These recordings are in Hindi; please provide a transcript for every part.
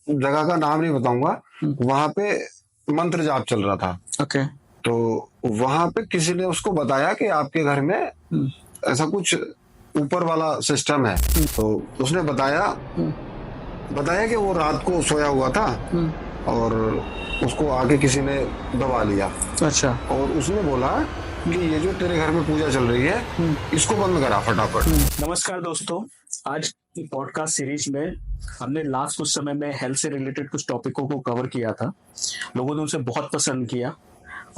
जगह का नाम नहीं बताऊंगा, वहां पे मंत्र जाप चल रहा था। ओके। तो वहां पे किसी ने उसको बताया कि आपके घर में ऐसा कुछ ऊपर वाला सिस्टम है। तो उसने बताया कि वो रात को सोया हुआ था और उसको आके किसी ने दबा लिया। अच्छा। और उसने बोला कि ये जो तेरे घर में पूजा चल रही है इसको बंद करा फटाफट। नमस्कार दोस्तों, आज की पॉडकास्ट सीरीज में हमने लास्ट कुछ समय में हेल्थ से रिलेटेड कुछ टॉपिकों को कवर किया था। लोगों ने उसे बहुत पसंद किया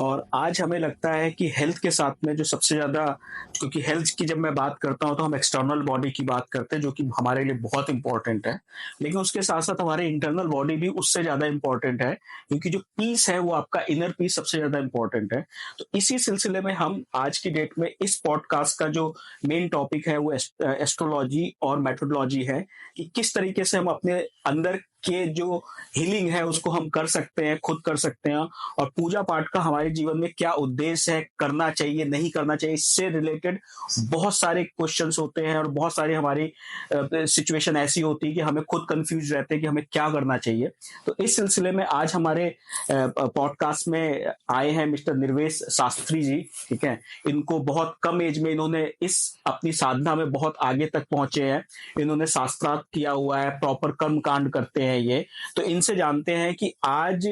और आज हमें लगता है कि हेल्थ के साथ में जो सबसे ज्यादा, क्योंकि हेल्थ की जब मैं बात करता हूं तो हम एक्सटर्नल बॉडी की बात करते हैं जो कि हमारे लिए बहुत इंपॉर्टेंट है, लेकिन उसके साथ साथ हमारे इंटरनल बॉडी भी उससे ज्यादा इंपॉर्टेंट है, क्योंकि जो पीस है वो आपका इनर पीस सबसे ज्यादा इंपॉर्टेंट है। तो इसी सिलसिले में हम आज की डेट में इस पॉडकास्ट का जो मेन टॉपिक है वो एस्ट्रोलॉजी और मेथोडोलॉजी है, कि किस तरीके से हम अपने अंदर के जो हीलिंग है उसको हम कर सकते हैं, खुद कर सकते हैं, और पूजा पाठ का हमारे जीवन में क्या उद्देश्य है, करना चाहिए नहीं करना चाहिए, इससे रिलेटेड बहुत सारे क्वेश्चंस होते हैं और बहुत सारी हमारी सिचुएशन ऐसी होती है कि हमें खुद कंफ्यूज रहते हैं कि हमें क्या करना चाहिए। तो इस सिलसिले में आज हमारे पॉडकास्ट में आए हैं मिस्टर निर्वेश शास्त्री जी। ठीक है, इनको बहुत कम एज में इन्होंने इस अपनी साधना में बहुत आगे तक पहुंचे हैं। इन्होंने शास्त्रार्थ किया हुआ है, प्रॉपर कर्म कांड करते हैं ये। तो इनसे जानते हैं कि आज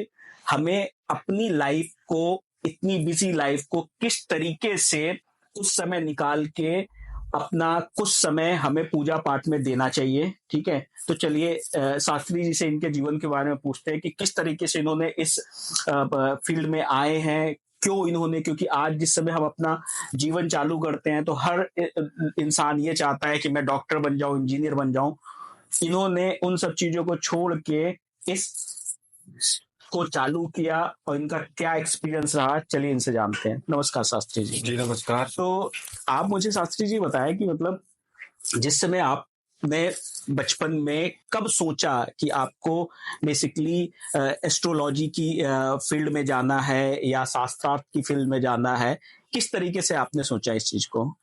हमें अपनी लाइफ को, इतनी बिजी लाइफ को, किस तरीके से कुछ समय निकाल के अपना कुछ समय हमें पूजा पाठ में देना चाहिए। ठीक है, तो चलिए शास्त्री जी से इनके जीवन के बारे में पूछते हैं कि किस तरीके से इन्होंने इस फील्ड में आए हैं, क्यों इन्होंने, क्योंकि आज जिस समय हम अपना जीवन चालू करते हैं तो हर इंसान ये चाहता है कि मैं डॉक्टर बन जाऊं, इंजीनियर बन जाऊं। इन्होंने उन सब चीजों को छोड़ के इस को चालू किया और इनका क्या एक्सपीरियंस रहा, चलिए इनसे जानते हैं। नमस्कार शास्त्री जी। जी नमस्कार। तो आप मुझे शास्त्री जी बताएं कि मतलब जिस समय आपने बचपन में कब सोचा कि आपको बेसिकली एस्ट्रोलॉजी की फील्ड में जाना है या शास्त्रार्थ की फील्ड में जाना है, किस तरीके से आपने सोचा इस चीज को?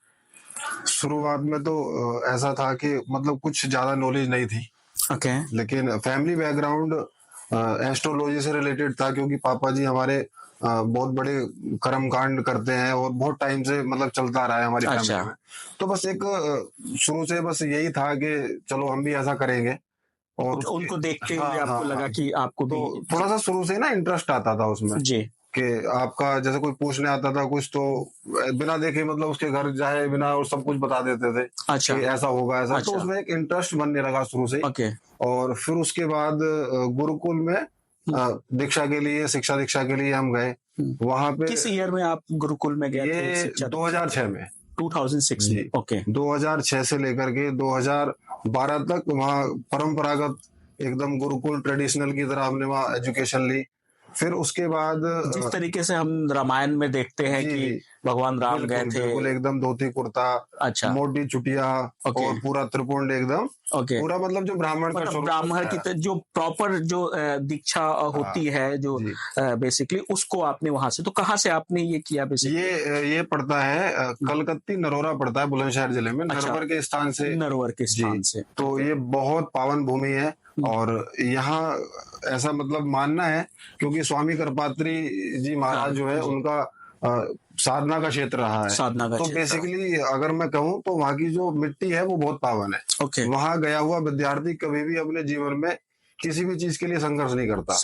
शुरुआत में तो ऐसा था कि मतलब कुछ ज्यादा नॉलेज नहीं थी। ओके। लेकिन फैमिली बैकग्राउंड एस्ट्रोलॉजी से रिलेटेड था, क्योंकि पापा जी हमारे बहुत बड़े कर्म कांड करते हैं और बहुत टाइम से मतलब चलता रहा है हमारी फैमिली में। तो बस एक शुरू से बस यही था कि चलो हम भी ऐसा करेंगे। और उनको देखते हुए आपको लगा कि आपको भी तो थोड़ा सा शुरू से ना इंटरेस्ट आता था उसमें जी, कि आपका जैसे कोई पूछने आता था कुछ तो बिना देखे मतलब उसके घर जाए बिना और सब कुछ बता देते थे। अच्छा, कि ऐसा होगा ऐसा। अच्छा। तो उसमें एक इंटरेस्ट बनने लगा शुरू से। ओके। और फिर उसके बाद गुरुकुल में दीक्षा के लिए, शिक्षा दीक्षा के लिए हम गए। वहां पे किस ईयर में आप गुरुकुल में गए थे? ये 2006 में। 2006 में। ओके। 2006 से लेकर के 2012 तक वहाँ परंपरागत एकदम गुरुकुल ट्रेडिशनल की तरह हमने वहाँ एजुकेशन ली। फिर उसके बाद जिस तरीके से हम रामायण में देखते हैं कि भगवान राम गए थे, बिल्कुल एकदम धोती कुर्ता, अच्छा, मोटी चुटिया और पूरा त्रिपुंड एकदम। ओके। पूरा मतलब जो ब्राह्मण का ब्राह्मण की जो प्रॉपर जो दीक्षा होती है, जो बेसिकली उसको आपने वहां से, तो कहाँ से आपने ये किया बेसिकली? ये पड़ता है कलकत्ती नरोरा पड़ता है बुलंदशहर जिले में। अच्छा, नरवर के स्थान से। नरवर के स्थान से। तो ये बहुत पावन भूमि है। और यहाँ ऐसा मतलब मानना है क्योंकि स्वामी करपात्री जी महाराज जो है उनका साधना का क्षेत्र रहा है। साधना का तो बेसिकली अगर मैं कहूँ तो वहाँ की जो मिट्टी है वो बहुत पावन है। ओके। वहाँ गया हुआ विद्यार्थी कभी भी अपने जीवन में किसी भी चीज के लिए संघर्ष नहीं करता।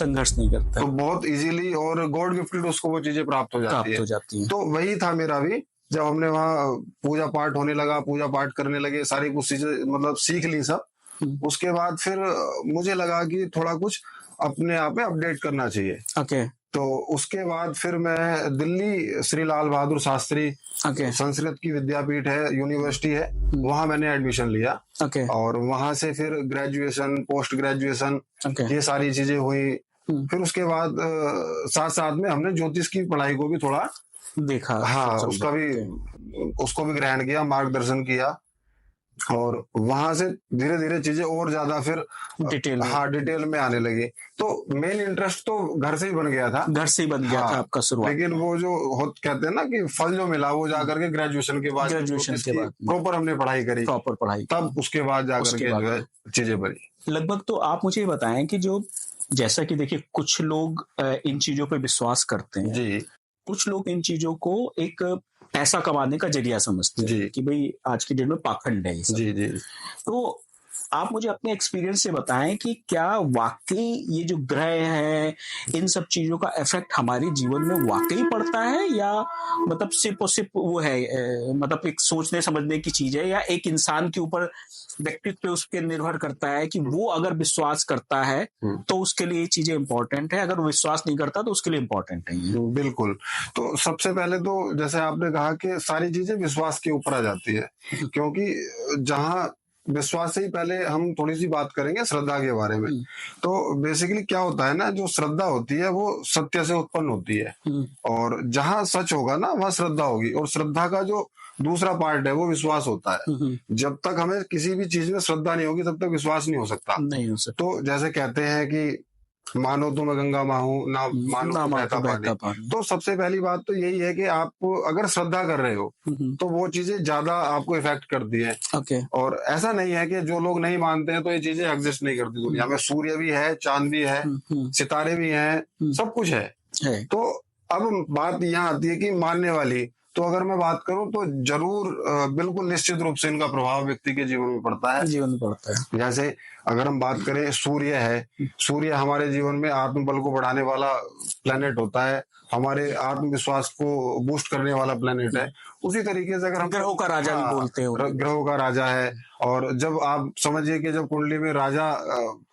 तो बहुत इजीली और गॉड गिफ्टेड उसको वो चीजें प्राप्त हो जाती है। तो वही था मेरा भी। जब हमने वहाँ पूजा पाठ होने लगा, पूजा पाठ करने लगे, सारी कुछ चीजें मतलब सीख ली सब। उसके बाद फिर मुझे लगा कि थोड़ा कुछ अपने आप में अपडेट करना चाहिए। ओके। तो उसके बाद फिर मैं दिल्ली श्री लाल बहादुर शास्त्री संस्कृत की विद्यापीठ है, यूनिवर्सिटी है, वहां मैंने एडमिशन लिया। और वहां से फिर ग्रेजुएशन, पोस्ट ग्रेजुएशन, ये सारी चीजें हुई। फिर उसके बाद साथ साथ में हमने ज्योतिष की पढ़ाई को भी थोड़ा देखा। हाँ, उसको भी ग्रहण किया, मार्गदर्शन किया। और वहां से धीरे धीरे चीजें और ज्यादा फिर डिटेल में आने लगी। तो मेन इंटरेस्ट तो घर से ही बन गया था, घर से ही बन गया था आपका शुरुआत। लेकिन वो जो कहते हैं ना कि फल जो मिला वो जाकर के ग्रेजुएशन के बाद प्रॉपर हमने पढ़ाई करी, तब उसके बाद जाकर के जो है चीजें बनी। लगभग तो आप मुझे बताएं कि जो जैसा कि देखिए कुछ लोग इन चीजों पे विश्वास करते हैं जी, कुछ लोग इन चीजों को एक पैसा कमाने का जरिया समझते हैं कि भाई आज की डेट में पाखंड है जी जी। तो आप मुझे अपने एक्सपीरियंस से बताएं कि क्या वाकई ये जो ग्रह है इन सब चीजों का इफेक्ट हमारे जीवन में वाकई पड़ता है, या मतलब सिर्फ और सिर्फ वो है मतलब एक सोचने समझने की चीज है, या एक इंसान के ऊपर व्यक्तित्व पे उस पर निर्भर करता है कि वो अगर विश्वास करता है तो उसके लिए ये चीजें इंपॉर्टेंट है, अगर वो विश्वास नहीं करता तो उसके लिए इंपॉर्टेंट है। बिल्कुल। तो सबसे पहले तो जैसे आपने कहा कि सारी चीजें विश्वास के ऊपर आ जाती है, क्योंकि जहां विश्वास से ही पहले हम थोड़ी सी बात करेंगे श्रद्धा के बारे में। तो बेसिकली क्या होता है ना, जो श्रद्धा होती है वो सत्य से उत्पन्न होती है, और जहां सच होगा ना वहां श्रद्धा होगी। और श्रद्धा का जो दूसरा पार्ट है वो विश्वास होता है। जब तक हमें किसी भी चीज में श्रद्धा नहीं होगी तब तक विश्वास नहीं हो सकता। तो जैसे कहते हैं कि मानो तो मैं गंगा माँ हूँ, ना मानो तो बहता पानी। तो सबसे पहली बात तो यही है कि आप अगर श्रद्धा कर रहे हो तो वो चीजें ज्यादा आपको इफेक्ट करती है। और ऐसा नहीं है कि जो लोग नहीं मानते हैं तो ये चीजें एग्जिस्ट नहीं करती दुनिया में। सूर्य भी है, चांद भी है, सितारे भी हैं, सब कुछ है। तो अब बात यहाँ आती है कि मानने वाली, तो अगर मैं बात करूं तो जरूर बिल्कुल निश्चित रूप से इनका प्रभाव व्यक्ति के जीवन में पड़ता है। जैसे अगर हम बात करें, सूर्य है, सूर्य हमारे जीवन में आत्मबल को बढ़ाने वाला प्लेनेट होता है, हमारे आत्मविश्वास को बूस्ट करने वाला प्लेनेट है। उसी तरीके से अगर हम ग्रहों का राजा भी बोलते हैं, ग्रहों का राजा है। और जब आप समझिए कि जब कुंडली में राजा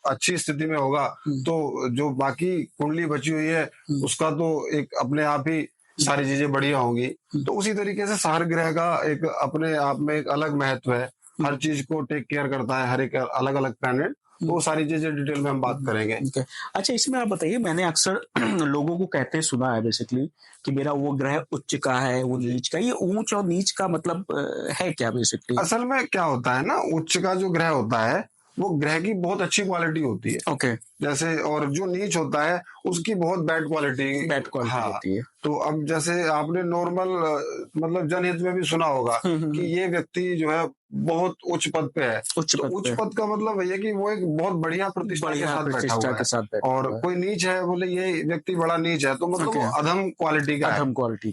अच्छी स्थिति में होगा तो जो बाकी कुंडली बची हुई है उसका तो एक अपने आप ही सारी चीजें बढ़िया होंगी। तो उसी तरीके से हर ग्रह का एक अपने आप में एक अलग महत्व है, हर चीज को टेक केयर करता है हर एक अलग अलग प्लैनेट। वो सारी चीजें डिटेल में हम बात करेंगे। अच्छा, इसमें आप बताइए, मैंने अक्सर लोगों को कहते सुना है बेसिकली कि मेरा वो ग्रह उच्च का है, वो नीच का। ये ऊंच और नीच का मतलब है क्या बेसिकली? असल में क्या होता है ना, उच्च का जो ग्रह होता है वो ग्रह की बहुत अच्छी क्वालिटी होती है। जैसे, और जो नीच होता है उसकी बहुत बैड क्वालिटी होती है। तो अब जैसे आपने नॉर्मल मतलब जनहित में भी सुना होगा कि ये व्यक्ति जो है बहुत उच्च पद पे है। उच्च पद का मतलब है कि वो एक बहुत बढ़िया प्रतिष्ठा के साथ बैठा हुआ है, और कोई नीच है बोले ये व्यक्ति बड़ा नीच है तो मतलब वो अधम क्वालिटी का है।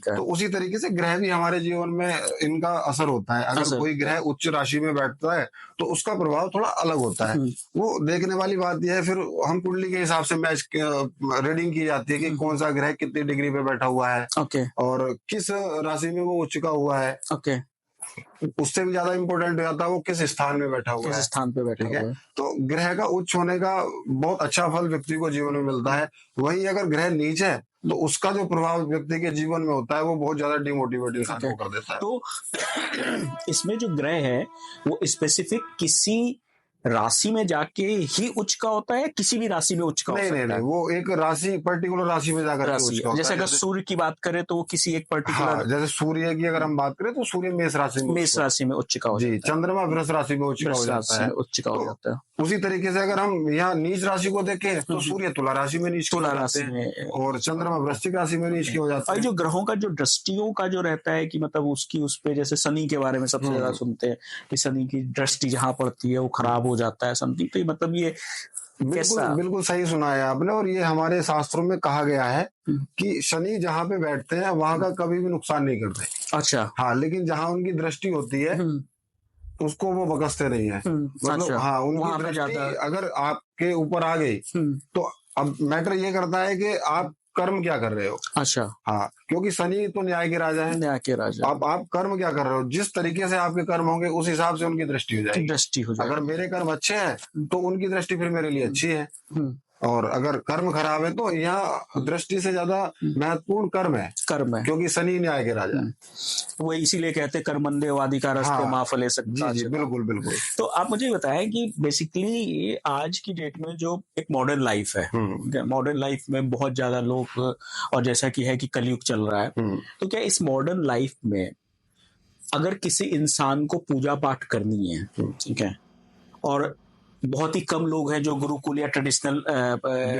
तो उसी तरीके से ग्रह भी हमारे जीवन में इनका असर होता है। अगर कोई ग्रह उच्च राशि में बैठता है तो उसका प्रभाव थोड़ा अलग होता है। वो देखने वाली बात यह है, फिर हम कुंडली के हिसाब से मैच रीडिंग की जाती है कि कौन सा ग्रह कितनी डिग्री पे बैठा हुआ है और किस राशि में वो उच्च का हुआ है। उससे भी ज्यादा इंपॉर्टेंट हो जाता है वो किस स्थान में बैठा हुआ है, किस स्थान पे बैठा हुआ है। तो ग्रह का उच्च होने का बहुत अच्छा फल व्यक्ति को जीवन में मिलता है। वहीं अगर ग्रह नीच है तो उसका जो प्रभाव व्यक्ति के जीवन में होता है वो बहुत ज्यादा डिमोटिवेट इंसान को कर देता है। तो इसमें जो ग्रह है वो स्पेसिफिक किसी राशि में जाके ही उच्च का होता है, किसी भी राशि में उच्च का होता है? नहीं, वो एक राशि, पर्टिकुलर राशि में जाकर उच्च का होता है। जैसे अगर सूर्य की बात करें तो वो किसी एक पर्टिकुलर, जैसे सूर्य की अगर हम बात करें तो सूर्य मेष राशि में उच्च का हो जाता है। चंद्रमा वृष राशि में उच्च का हो जाता है। उसी तरीके से अगर हम यहाँ नीच राशि को देखें तो सूर्य तुला राशि में नीच में, और चंद्रमा वृश्चिक राशि में नीच के हो जाता है। जो ग्रहों का जो दृष्टियों का जो रहता है कि मतलब उसकी उस पे, जैसे शनि के बारे में सबसे ज्यादा सुनते हैं कि शनि की दृष्टि जहाँ पड़ती है वो खराब हो जाता है समथिंग। तो मतलब ये बिल्कुल सही सुना है आपने, और ये हमारे शास्त्रों में कहा गया है कि शनि जहाँ पे बैठते हैं वहां का कभी भी नुकसान नहीं करते। अच्छा। हाँ, लेकिन जहाँ उनकी दृष्टि होती है उसको वो बकसते नहीं है। मतलब उनकी दृष्टि अगर आपके ऊपर आ गई तो अब मैटर ये करता है कि आप कर्म क्या कर रहे हो। अच्छा। हाँ, क्योंकि शनि तो न्याय के राजा है। न्याय के राजा। आप कर्म क्या कर रहे हो, जिस तरीके से आपके कर्म होंगे उस हिसाब से उनकी दृष्टि हो जाएगी। अगर मेरे कर्म अच्छे हैं तो उनकी दृष्टि फिर मेरे लिए अच्छी है, और अगर कर्म खराब है तो यहाँ दृष्टि से ज्यादा महत्वपूर्ण कर्म है, क्योंकि शनि न्याय के राजा है। वो इसीलिए कहते हैं कर्मण्येवाधिकारस्ते मा फले सक्ता। जी, बिल्कुल। तो आप मुझे बताएं कि बेसिकली आज की डेट में जो एक मॉडर्न लाइफ है, मॉडर्न लाइफ में बहुत ज्यादा लोग, और जैसा कि है कि कलयुग चल रहा है, तो क्या इस मॉडर्न लाइफ में अगर किसी इंसान को पूजा पाठ करनी है, ठीक है, और बहुत ही कम लोग हैं जो गुरुकुल या ट्रेडिशनल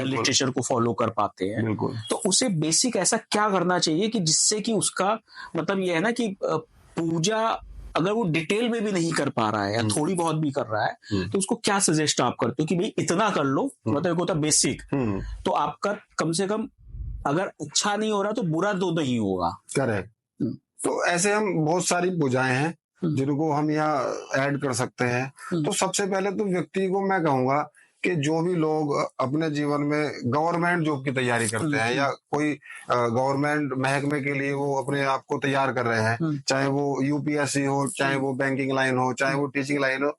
लिटरेचर को फॉलो कर पाते हैं, तो उसे बेसिक ऐसा क्या करना चाहिए कि जिससे कि उसका मतलब ये है ना कि पूजा अगर वो डिटेल में भी नहीं कर पा रहा है या थोड़ी बहुत भी कर रहा है, तो उसको क्या सजेस्ट आप करते हो कि भाई इतना कर लो, मतलब एक होता बेसिक, तो आपका कम से कम अगर अच्छा नहीं हो रहा तो बुरा तो नहीं होगा। करेक्ट। तो ऐसे हम बहुत सारी पूजाएं हैं जिनको हम यहाँ ऐड कर सकते हैं। तो सबसे पहले तो व्यक्ति को मैं कहूंगा कि जो भी लोग अपने जीवन में गवर्नमेंट जॉब की तैयारी करते हैं या कोई गवर्नमेंट महकमे के लिए वो अपने आप को तैयार कर रहे हैं, चाहे वो यूपीएससी हो, चाहे वो बैंकिंग लाइन हो, चाहे वो टीचिंग लाइन हो,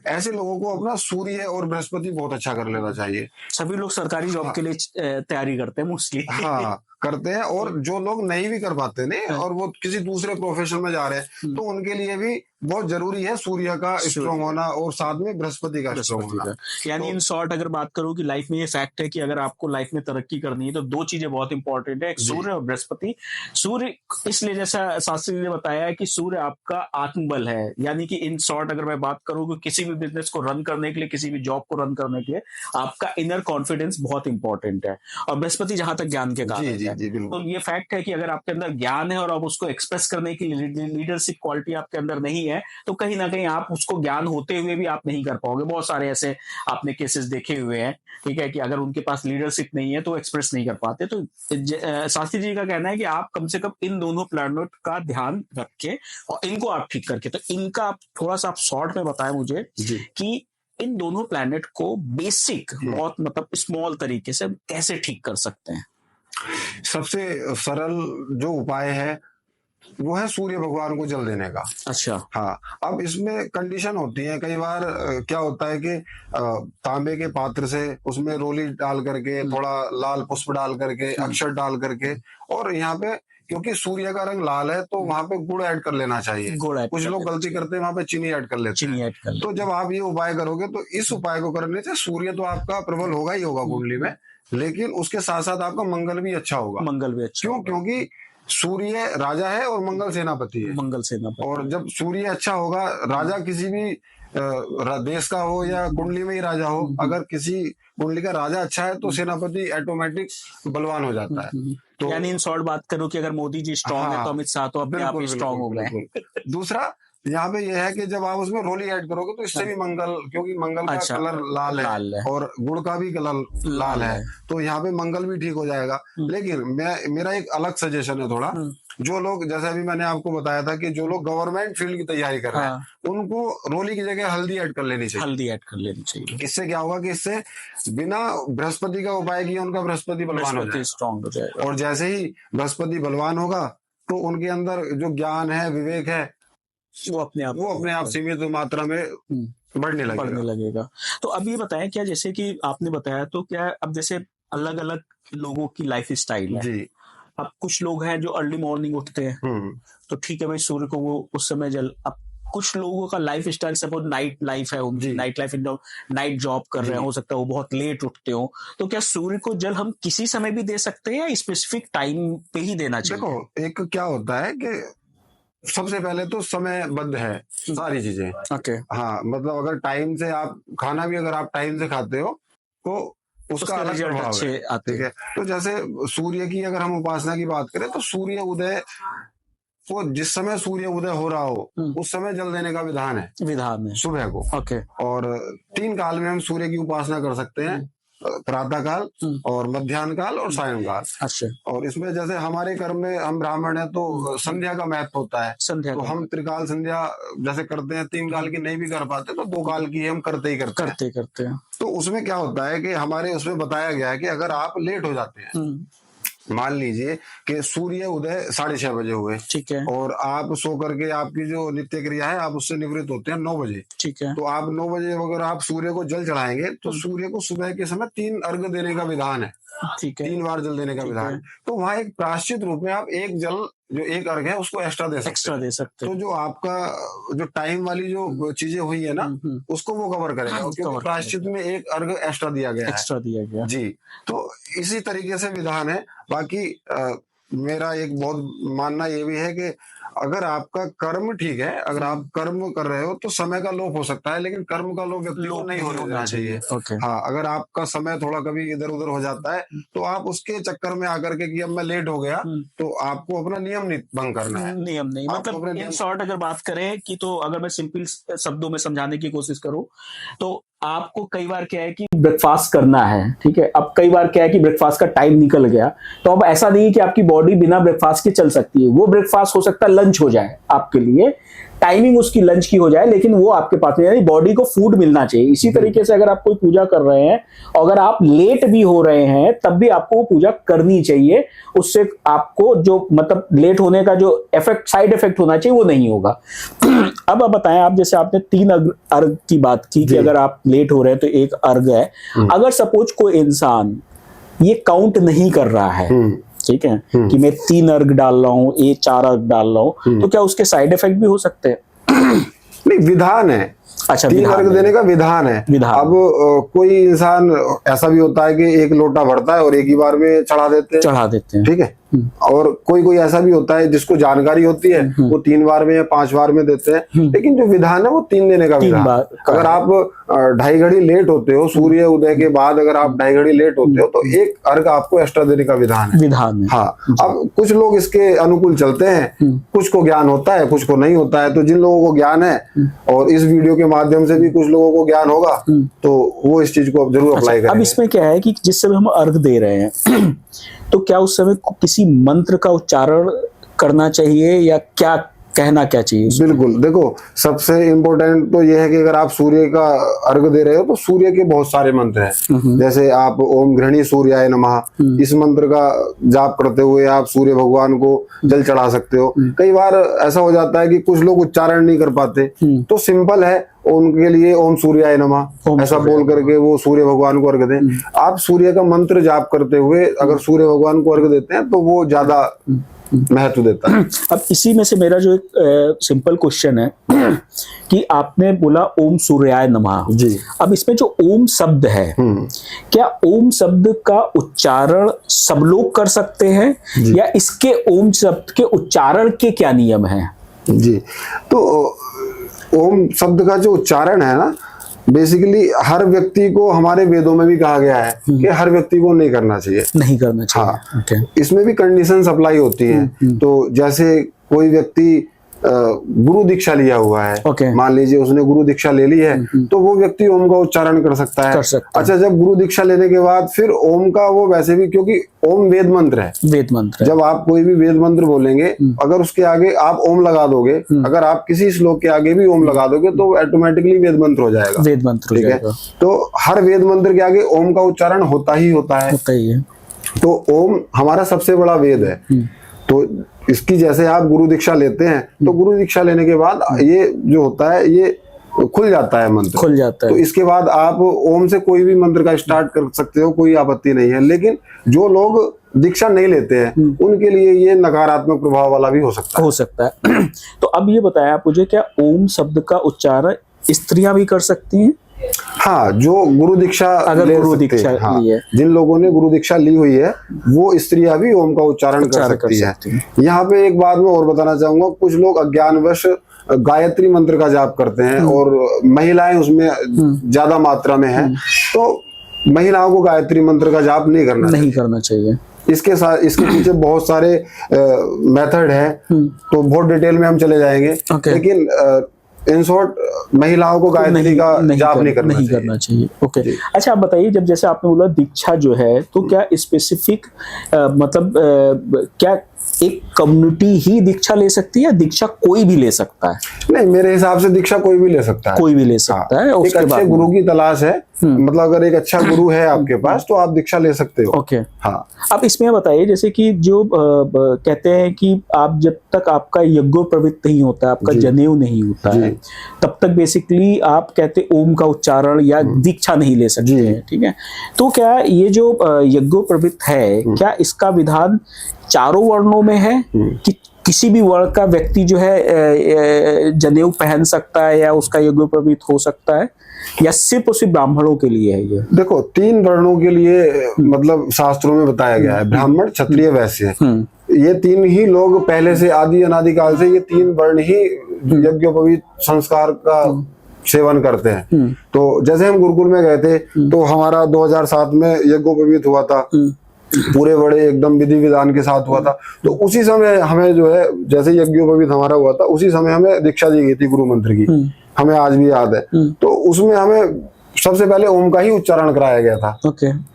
ऐसे लोगों को अपना सूर्य और बृहस्पति बहुत अच्छा कर लेना चाहिए। सभी लोग सरकारी जॉब के लिए तैयारी करते हैं मोस्टली। हाँ करते हैं, और जो लोग नहीं भी कर पाते नहीं और वो किसी दूसरे प्रोफेशन में जा रहे हैं, तो उनके लिए भी बहुत जरूरी है सूर्य का स्ट्रॉन्ग होना और साथ में बृहस्पति का स्ट्रॉन्ग होना। यानी इन शॉर्ट अगर बात करूं कि लाइफ में ये फैक्ट है कि अगर आपको लाइफ में तरक्की करनी है तो दो चीजें बहुत इंपॉर्टेंट है, एक सूर्य और बृहस्पति। सूर्य इसलिए जैसा शास्त्री जी ने बताया है कि सूर्य आपका आत्मबल है, यानी कि इन शॉर्ट अगर मैं बात करूं कि किसी भी बिजनेस को रन करने के लिए, किसी भी जॉब को रन करने के लिए आपका इनर कॉन्फिडेंस बहुत इंपॉर्टेंट है, और बृहस्पति जहां तक ज्ञान के कारण है। तो ये फैक्ट है कि अगर आपके अंदर ज्ञान है और आप उसको एक्सप्रेस करने की लीडरशिप क्वालिटी आपके अंदर नहीं है, तो कहीं ना कहीं आप उसको ज्ञान होते हुए भी आप नहीं कर पाओगे। बहुत सारे ऐसे आपने केसेस देखे हुए हैं, ठीक है, कि अगर उनके पास लीडरशिप नहीं है तो एक्सप्रेस नहीं कर पाते। तो शास्त्री जी का कहना है कि आप कम से कम इन दोनों प्लैनेट का ध्यान रख के और इनको आप ठीक करके, तो इनका आप थोड़ा सा आप शॉर्ट में बताएं मुझे कि इन दोनों प्लैनेट को बेसिक बहुत मतलब स्मॉल तरीके से कैसे ठीक कर सकते हैं। सबसे सरल जो उपाय है वो है सूर्य भगवान को जल देने का। अच्छा। हाँ, अब इसमें कंडीशन होती है, कई बार क्या होता है कि तांबे के पात्र से उसमें रोली डाल करके, थोड़ा लाल पुष्प डाल करके, अक्षर डाल करके, और यहाँ पे क्योंकि सूर्य का रंग लाल है तो वहां पे गुड़ ऐड कर लेना चाहिए। कुछ लोग गलती करते हैं वहां पे चीनी ऐड कर लेते हैं। तो जब आप ये उपाय करोगे तो इस उपाय को करने से सूर्य तो आपका प्रबल होगा ही होगा कुंडली में, लेकिन उसके साथ साथ आपका मंगल भी अच्छा होगा। मंगल भी अच्छा क्यों? क्योंकि सूर्य राजा है और मंगल सेनापति है। मंगल सेनापति। और जब सूर्य अच्छा होगा, राजा किसी भी देश का हो या कुंडली में ही राजा हो, अगर किसी कुंडली का राजा अच्छा है तो सेनापति ऑटोमेटिक बलवान हो जाता है। तो यानी इन शॉर्ट बात करो कि अगर मोदी जी स्ट्रांग है तो अमित शाह तो अपने आप ही स्ट्रांग हो गए। दूसरा यहाँ पे यह है कि जब आप उसमें रोली ऐड करोगे तो इससे भी मंगल, क्योंकि मंगल का कलर लाल है और गुड़ का भी कलर लाल है, तो यहाँ पे मंगल भी ठीक हो जाएगा। लेकिन मेरा एक अलग सजेशन है थोड़ा, जो लोग, जैसे अभी मैंने आपको बताया था कि जो लोग गवर्नमेंट फील्ड की तैयारी कर रहे हैं उनको रोली की जगह हल्दी ऐड कर लेनी चाहिए। हल्दी ऐड कर लेनी चाहिए। इससे क्या होगा कि इससे बिना बृहस्पति का उपाय किया उनका बृहस्पति बलवान हो जाएगा, स्ट्रांग हो जाएगा। और जैसे ही बृहस्पति बलवान होगा तो उनके अंदर जो ज्ञान है, विवेक है, वो अपने आप सीमित मात्रा में बढ़ने लगेगा। तो अब ये बताएं, क्या जैसे कि आपने बताया, तो क्या अब जैसे अलग अलग लोगों की लाइफ स्टाइल है जी। अब कुछ लोग हैं जो अर्ली मॉर्निंग उठते हैं, तो ठीक है भाई, सूर्य को वो उस समय जल। अब कुछ लोगों का life style suppose night life है, नाइट लाइफ नाइट जॉब कर रहे हैं, हो सकता है वो बहुत लेट उठते हो, तो क्या सूर्य को जल हम किसी समय भी दे सकते हैं या स्पेसिफिक टाइम पे ही देना चाहिए? देखो, एक क्या होता है कि सबसे पहले तो समयबद्ध है सारी चीजें। ओके। हाँ, मतलब अगर टाइम से आप खाना भी अगर आप टाइम से खाते हो तो उसका अलग प्रभाव है, ठीक है। तो जैसे सूर्य की अगर हम उपासना की बात करें तो सूर्य उदय को, जिस समय सूर्य उदय हो रहा हो उस समय जल देने का विधान है सुबह को। ओके। और 3 काल में हम सूर्य की उपासना कर सकते हैं, प्रातः काल और मध्याह्न काल और सायं काल। अच्छा। और इसमें जैसे हमारे कर्म में हम ब्राह्मण है तो संध्या का महत्व होता है, तो हम त्रिकाल संध्या जैसे करते हैं, 3 काल की नहीं भी कर पाते तो 2 काल की हम करते ही करते हैं। तो उसमें क्या होता है कि हमारे उसमें बताया गया है कि अगर आप लेट हो जाते हैं, मान लीजिए कि सूर्य उदय 6:30 बजे हुए, ठीक है, और आप सो करके आपकी जो नित्य क्रिया है आप उससे निवृत्त होते हैं 9 बजे, ठीक है, तो आप 9 बजे अगर आप सूर्य को जल चढ़ाएंगे तो सूर्य को सुबह के समय 3 अर्घ्य देने का विधान है, ठीक है, 3 बार जल देने का विधान है। तो वहाँ एक प्रायश्चित रूप में आप एक जल, जो एक अर्घ्य है उसको एक्स्ट्रा दे सकते हैं। तो जो आपका जो टाइम वाली जो चीजें हुई है ना उसको वो कवर करेगा, क्योंकि प्रायश्चित में एक अर्घ्य एक्स्ट्रा दिया गया है जी। तो इसी तरीके से विधान है। बाकी मेरा एक बहुत मानना ये भी है कि अगर आपका कर्म ठीक है, अगर आप कर्म कर रहे हो तो समय का लोप हो सकता है, लेकिन कर्म का लोप व्यक्ति को नहीं होना चाहिए। हाँ, अगर आपका समय थोड़ा कभी इधर उधर हो जाता है तो आप उसके चक्कर में आकर के कि अब मैं लेट हो गया, तो आपको अपना नियम नहीं भंग करना है। नियम नहीं, मतलब इन शॉर्ट अगर बात करें कि, तो अगर मैं सिंपल शब्दों में समझाने की कोशिश करूं तो आपको कई बार क्या है कि ब्रेकफास्ट करना है, ठीक है, अब कई बार क्या है कि ब्रेकफास्ट का टाइम निकल गया, तो अब ऐसा नहीं है कि आपकी बॉडी बिना ब्रेकफास्ट के चल सकती है। वो ब्रेकफास्ट हो सकता है लंच हो जाए आपके लिए, टाइमिंग उसकी लंच की हो जाए, लेकिन वो आपके पास में, यानी बॉडी को फूड मिलना चाहिए। इसी तरीके से अगर आप कोई पूजा कर रहे हैं, अगर आप लेट भी हो रहे हैं तब भी आपको वो पूजा करनी चाहिए, उससे आपको जो मतलब लेट होने का जो इफेक्ट, साइड इफेक्ट होना चाहिए वो नहीं होगा। अब आप बताएं, आप जैसे आपने 3 अर्घ की बात की कि अगर आप लेट हो रहे हैं तो एक अर्घ है। अगर सपोज कोई इंसान ये काउंट नहीं कर रहा है, ठीक है, कि मैं 3 अर्घ डाल रहा हूँ, ये 4 अर्घ डाल रहा हूँ, तो क्या उसके साइड इफेक्ट भी हो सकते हैं? नहीं, विधान है। अच्छा, 3 अर्घ देने का विधान है। अब कोई इंसान ऐसा भी होता है कि 1 लोटा भरता है और एक ही बार में चढ़ा देते हैं, ठीक है। और कोई ऐसा भी होता है जिसको जानकारी होती है, वो 3 बार में या 5 बार में देते हैं, लेकिन जो विधान है वो 3 देने का विधान। अगर आप 2.5 घड़ी लेट होते हो, सूर्य उदय के बाद अगर आप 2.5 घड़ी लेट होते हो तो 1 अर्घ आपको एक्स्ट्रा देने का विधान है। हाँ, अब कुछ लोग इसके अनुकूल चलते हैं, कुछ को ज्ञान होता है, कुछ को नहीं होता है। तो जिन लोगों को ज्ञान है, और इस वीडियो के माध्यम से भी कुछ लोगों को ज्ञान होगा, तो वो इस चीज को जरूर अप्लाई करेंगे। अब इसमें क्या है कि जिस समय हम अर्घ दे रहे हैं तो क्या उस समय किसी मंत्र का उच्चारण करना चाहिए या क्या कहना क्या चाहिए? बिल्कुल, देखो सबसे इम्पोर्टेंट तो ये है कि अगर आप सूर्य का अर्घ दे रहे हो तो सूर्य के बहुत सारे मंत्र हैं। जैसे आप ओम घृणी सूर्याय नमः, इस मंत्र का जाप करते हुए आप सूर्य भगवान को जल चढ़ा सकते हो। कई बार ऐसा हो जाता है कि कुछ लोग उच्चारण नहीं कर पाते, तो सिंपल है, उनके लिए ओम सूर्याय नमः ऐसा बोल करके वो सूर्य भगवान को अर्घ दें। आप सूर्य का मंत्र जाप करते हुए अगर सूर्य भगवान को अर्घ देते हैं तो वो ज्यादा महत्व देता है। अब इसी में से मेरा जो एक सिंपल क्वेश्चन है कि आपने बोला ओम सूर्याय नमः जी, अब इसमें जो ओम शब्द है, क्या ओम शब्द का उच्चारण सब लोग कर सकते हैं या इसके ओम शब्द के उच्चारण के क्या नियम हैं? जी, तो ओम शब्द का जो उच्चारण है ना, बेसिकली हर व्यक्ति को, हमारे वेदों में भी कहा गया है कि हर व्यक्ति को नहीं करना चाहिए। हाँ, इसमें भी कंडीशन अप्लाई होती हैं। तो जैसे कोई व्यक्ति गुरु दीक्षा लिया हुआ है, मान लीजिए उसने गुरु दीक्षा ले ली है, तो वो व्यक्ति ओम का उच्चारण कर सकता है। अच्छा, जब गुरु दीक्षा लेने के बाद फिर ओम का वो वैसे भी, क्योंकि ओम वेद मंत्र है, जब आप कोई भी वेद मंत्र बोलेंगे, अगर उसके आगे आप ओम लगा दोगे, अगर आप किसी श्लोक के आगे भी ओम लगा दोगे तो ऑटोमेटिकली वेद मंत्र हो जाएगा। ठीक है, तो हर वेद मंत्र के आगे ओम का उच्चारण होता ही है। तो ओम हमारा सबसे बड़ा वेद है। तो इसकी जैसे आप गुरु दीक्षा लेते हैं तो गुरु दीक्षा लेने के बाद ये जो होता है ये खुल जाता है, मंत्र खुल जाता है। तो इसके बाद आप ओम से कोई भी मंत्र का स्टार्ट कर सकते हो, कोई आपत्ति नहीं है। लेकिन जो लोग दीक्षा नहीं लेते हैं उनके लिए ये नकारात्मक प्रभाव वाला भी हो सकता है। तो अब ये बताया आप मुझे, क्या ओम शब्द का उच्चारण स्त्रियां भी कर सकती हैं? हाँ, जो गुरु दीक्षा अगर गुरु दीक्षा ली है, जिन लोगों ने गुरु दीक्षा ली हुई है वो स्त्रियां भी ओम का उच्चारण कर सकती है। यहाँ पे एक बात मैं और बताना चाहूंगा, कुछ लोग अज्ञानवश गायत्री मंत्र का जाप करते हैं और महिलाएं उसमें ज्यादा मात्रा में है, तो महिलाओं को गायत्री मंत्र का जाप नहीं करना चाहिए। इसके साथ इसके पीछे बहुत सारे मेथड है, तो बहुत डिटेल में हम चले जाएंगे। लेकिन इन शॉर्ट महिलाओं को गायत्री का जाप नहीं करना चाहिए। ओके, अच्छा आप बताइए, जब जैसे आपने बोला दीक्षा जो है, तो क्या स्पेसिफिक मतलब क्या एक कम्युनिटी ही दीक्षा ले सकती है या दीक्षा कोई भी ले सकता है? नहीं, मेरे हिसाब से दीक्षा कोई भी ले सकता है। कोई भी ले सकता है। एक अच्छे गुरु की तलाश है, मतलब अगर एक अच्छा गुरु है आपके पास तो आप दीक्षा ले सकते हो। ओके, हाँ। अब इसमें बताइए, जैसे कि जो कहते हैं कि आप जब तक आपका यज्ञोपवीत नहीं होता है, आपका जनेऊ नहीं होता है, तब तक बेसिकली आप कहते ओम का उच्चारण या दीक्षा नहीं ले सकते हैं, ठीक है। तो क्या ये जो यज्ञोपवीत है, क्या इसका विधान चारों वर्णों में है कि किसी भी वर्ण का व्यक्ति जो है जनेऊ पहन सकता है या उसका यज्ञोपवीत हो सकता है, या सिर्फ और सिर्फ ब्राह्मणों के लिए है ये? देखो, 3 वर्णों के लिए मतलब शास्त्रों में बताया गया है, ब्राह्मण, क्षत्रिय, वैश्य। ये तीन ही लोग पहले से आदि अनादिकाल से ये तीन वर्ण ही यज्ञोपवीत संस्कार का सेवन करते हैं। तो जैसे हम गुरुकुल में गए थे तो हमारा 2007 में यज्ञोपवीत हुआ था, पूरे बड़े एकदम विधि विधान के साथ हुआ था। तो उसी समय हमें जो है, जैसे यज्ञोपवीत हमारा हुआ था उसी समय हमें दीक्षा दी गई थी गुरु मंत्र की, हमें आज भी याद है। तो उसमें हमें सबसे पहले ओम का ही उच्चारण कराया गया था।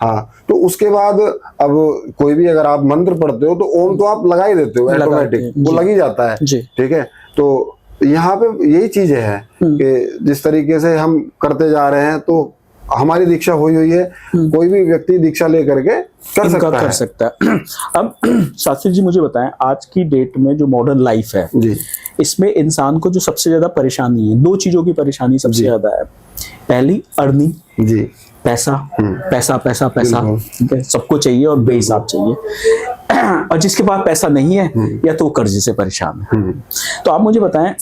हाँ, तो उसके बाद अब कोई भी अगर आप मंत्र पढ़ते हो तो ओम तो आप लगा ही देते हो, ऑटोमेटिक वो लग ही जाता है। ठीक है, तो यहाँ पे यही चीजें हैं कि जिस तरीके से हम करते जा रहे हैं तो हमारी दीक्षा हुई है, कोई भी व्यक्ति दीक्षा लेकर के कर सकता है। अब शास्त्री जी मुझे बताएं, आज की डेट में जो मॉडर्न लाइफ है जी, इसमें इंसान को जो सबसे ज्यादा परेशानी है, दो चीजों की परेशानी सबसे ज्यादा है। पहली अर्निंग जी, पैसा पैसा पैसा पैसा, ठीक है, सबको चाहिए और बेहिसाब चाहिए। और जिसके पास पैसा नहीं है या तो कर्जे से परेशान है। तो आप मुझे बताएं